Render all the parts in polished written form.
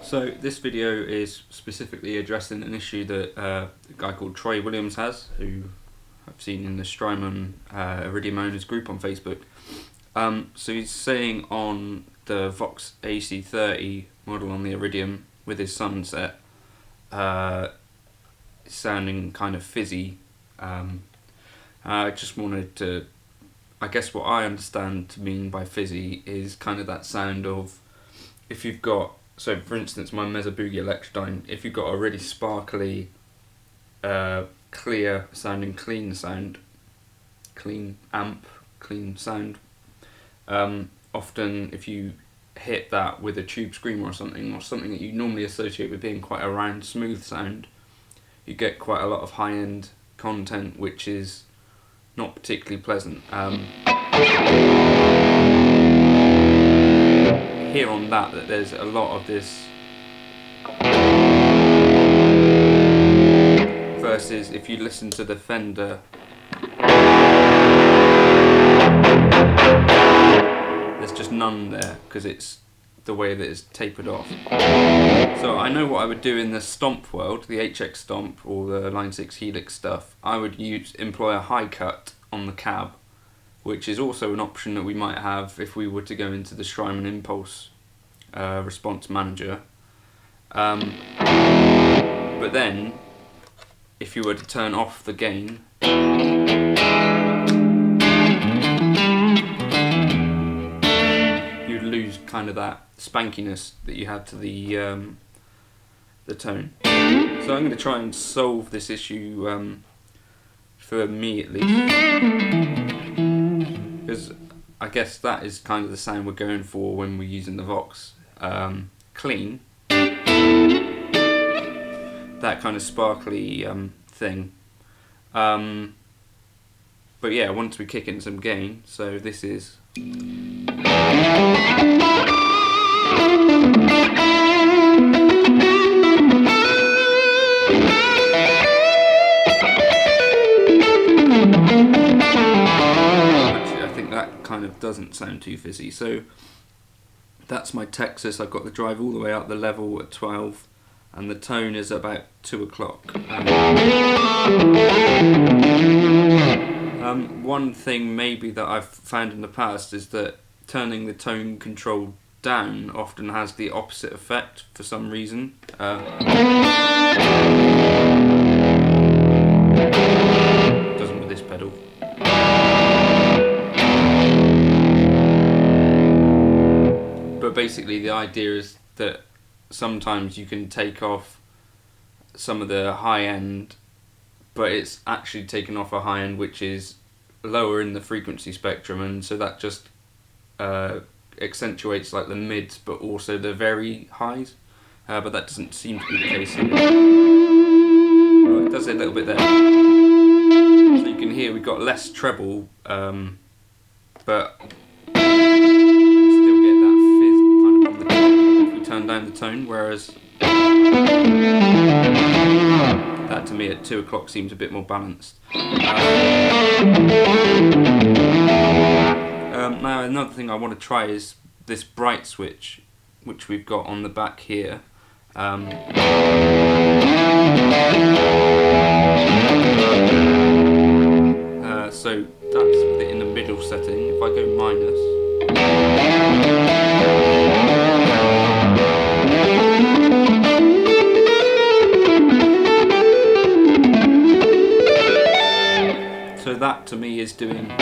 So this video is specifically addressing an issue that a guy called Troy Williams has, who I've seen in the Strymon Iridium owners group on Facebook. So he's saying on the Vox AC30 model on the Iridium with his sunset, it's sounding kind of fizzy. I just wanted to, I guess what I understand to mean by fizzy is kind of that sound of, if you've got, so for instance my Mesa Boogie Electrodyne, if you've got a really sparkly, clear sounding clean amp, clean sound, often if you hit that with a tube screamer or something that you normally associate with being quite a round smooth sound, you get quite a lot of high-end content which is not particularly pleasant. Hear on that there's a lot of this, versus if you listen to the Fender, there's just none there because it's the way that it's tapered off. So I know what I would do in the Stomp world, the HX Stomp or the Line 6 Helix stuff. I would employ a high cut on the cab, which is also an option that we might have if we were to go into the Strymon Impulse response manager. But then, if you were to turn off the gain, you'd lose kind of that spankiness that you had to the tone. So I'm going to try and solve this issue for me at least, because I guess that is kind of the sound we're going for when we're using the Vox. Clean, that kind of sparkly thing. But yeah, once we kick in some gain, so this is. Kind of doesn't sound too fizzy, so that's my Texas. I've got the drive all the way out the level at 12 and the tone is about 2 o'clock. One thing maybe that I've found in the past is that turning the tone control down often has the opposite effect for some reason. Doesn't with this pedal. But basically the idea is that sometimes you can take off some of the high end, but it's actually taken off a high end which is lower in the frequency spectrum, and so that just accentuates like the mids but also the very highs, but that doesn't seem to be the case here. Well, it does it a little bit there. So you can hear we've got less treble, but turn down the tone, whereas that to me at 2 o'clock seems a bit more balanced. Now another thing I want to try is this bright switch which we've got on the back here. So that's with it in the middle setting. If I go minus, so that to me is doing.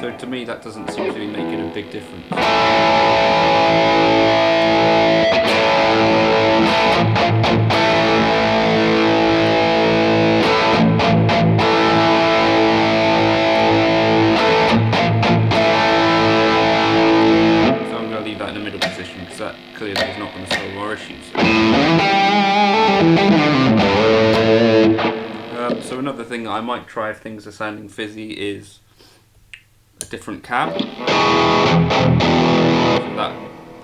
So to me that doesn't seem to be making a big difference. So I'm going to leave that in the middle position because that clearly is not going to solve our issues. So another thing that I might try if things are sounding fizzy is a different cab. So that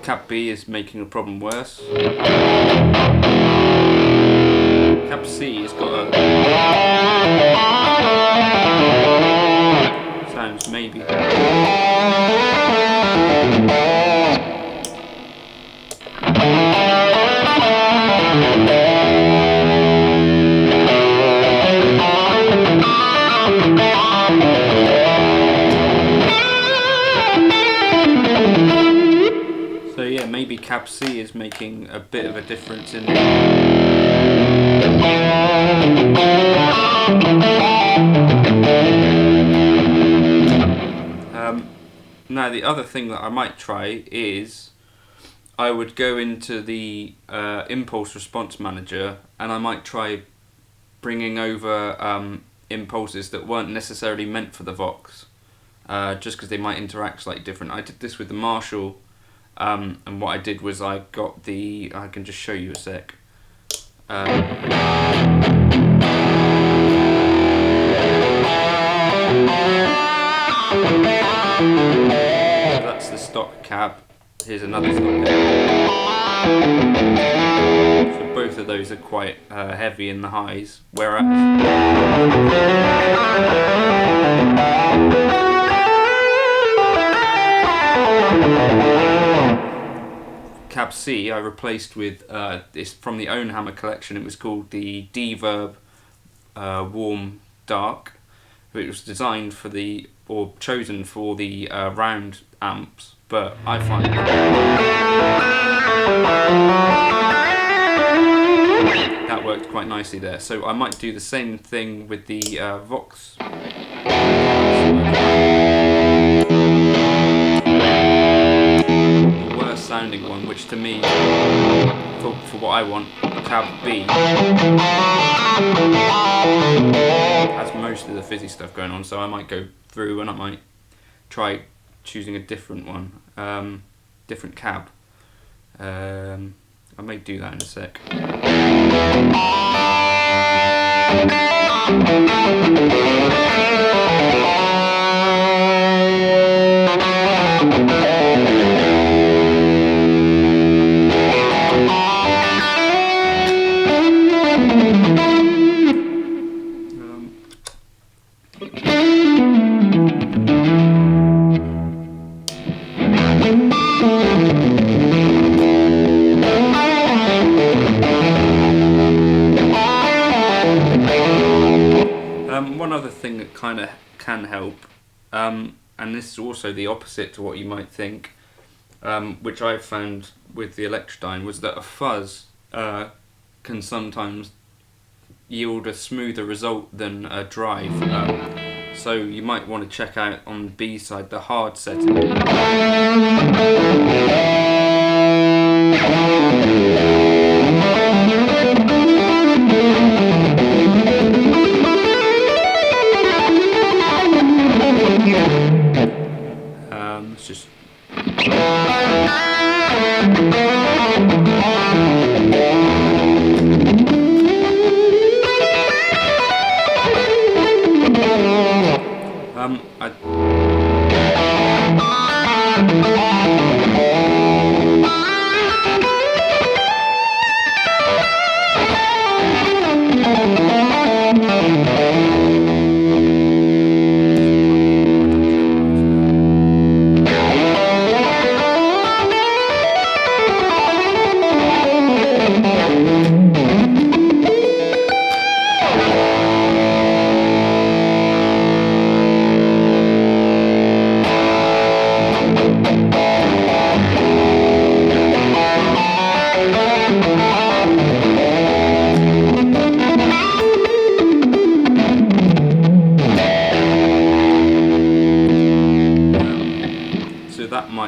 cab B is making the problem worse. Cab C has got a sounds maybe. So yeah, maybe cab C is making a bit of a difference in now the other thing that I might try is I would go into the impulse response manager and I might try bringing over impulses that weren't necessarily meant for the Vox, just because they might interact slightly different. I did this with the Marshall, and what I did was I got the, I can just show you a sec. That's the stock cab. Here's another stock cab. So both of those are quite heavy in the highs, whereas cab C I replaced with this from the Own Hammer collection. It was called the D-Verb Warm Dark. It was designed for the, or chosen for the round amps, but I find that worked quite nicely there. So I might do the same thing with the Vox. The worst sounding one, which to me, for what I want, cab B has most of the fizzy stuff going on, so I might go through and I might try choosing a different one, different cab. I may do that in a sec. One other thing that kind of can help, and this is also the opposite to what you might think, which I've found with the Electrodyne, was that a fuzz can sometimes yield a smoother result than a drive. So you might want to check out on the B side the hard setting. It's just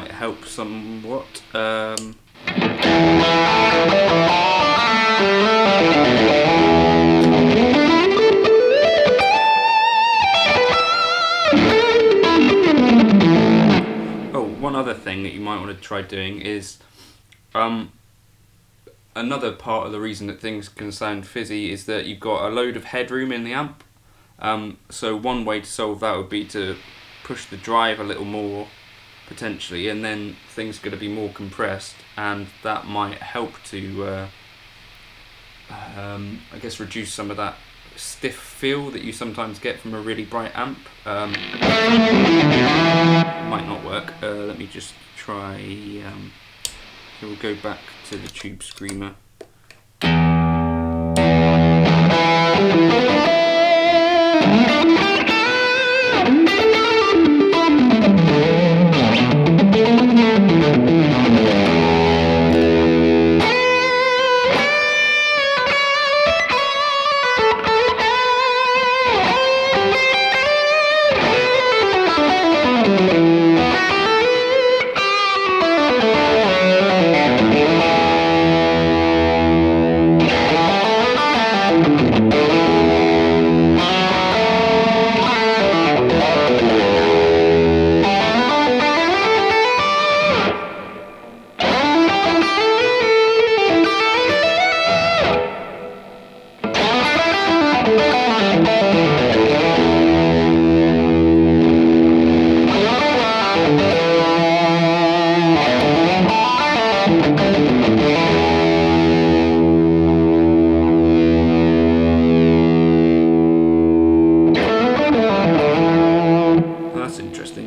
might help somewhat. One other thing that you might want to try doing is another part of the reason that things can sound fizzy is that you've got a load of headroom in the amp. So one way to solve that would be to push the drive a little more, potentially, and then things are going to be more compressed, and that might help to I guess reduce some of that stiff feel that you sometimes get from a really bright amp. Might not work. Let me just try. Here we'll go back to the Tube Screamer.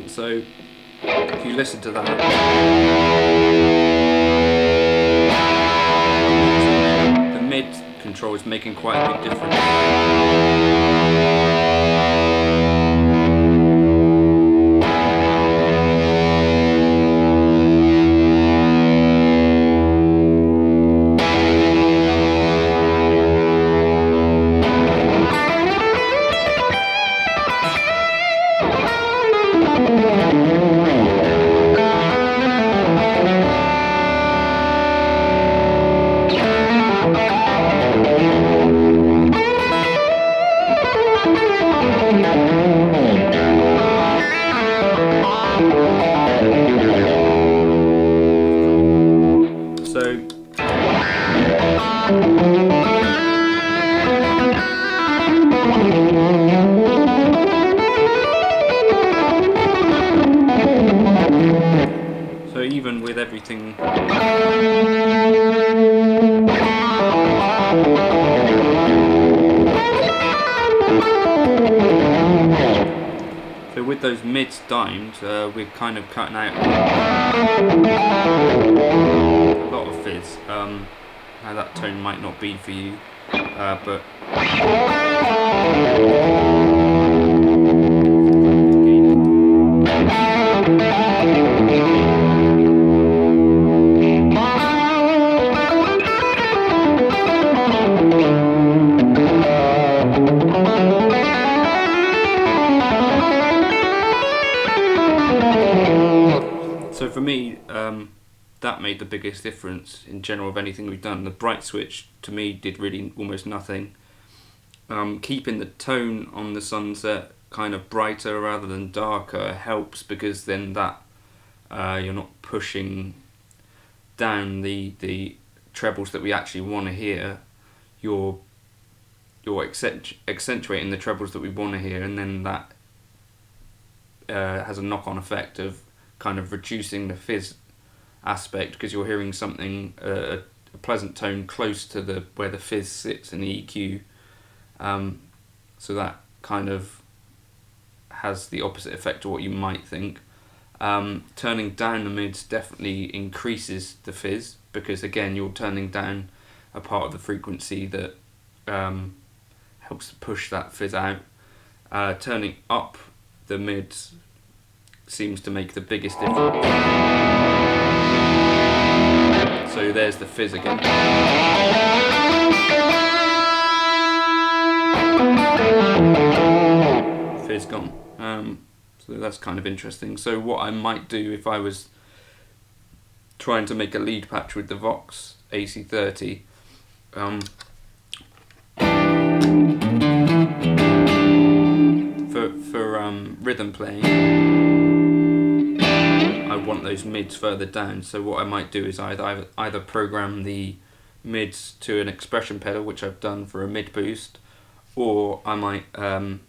So if you listen to that, the mid control is making quite a big difference. So even with everything, so with those mids dimed, we're kind of cutting out a lot of fizz. Now that tone might not be for you, but so for me, that made the biggest difference in general of anything we've done. The bright switch to me did really almost nothing. Keeping the tone on the Sunset kind of brighter rather than darker helps, because then that you're not pushing down the trebles that we actually want to hear. You're accentuating the trebles that we want to hear, and then that has a knock-on effect of kind of reducing the fizz aspect, because you're hearing something, a pleasant tone close to where the fizz sits in the EQ. So that kind of has the opposite effect to what you might think. Turning down the mids definitely increases the fizz, because again you're turning down a part of the frequency that helps to push that fizz out. Turning up the mids seems to make the biggest difference. So there's the fizz again. Fizz gone. So that's kind of interesting. So what I might do if I was trying to make a lead patch with the Vox AC30. For rhythm playing, I want those mids further down. So what I might do is either program the mids to an expression pedal, which I've done for a mid boost, or I might have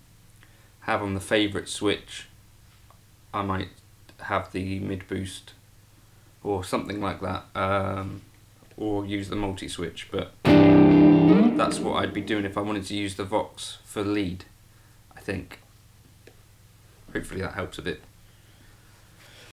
on the favourite switch, I might have the mid boost or something like that, or use the multi switch. But that's what I'd be doing if I wanted to use the Vox for lead, I think. Hopefully that helps a bit.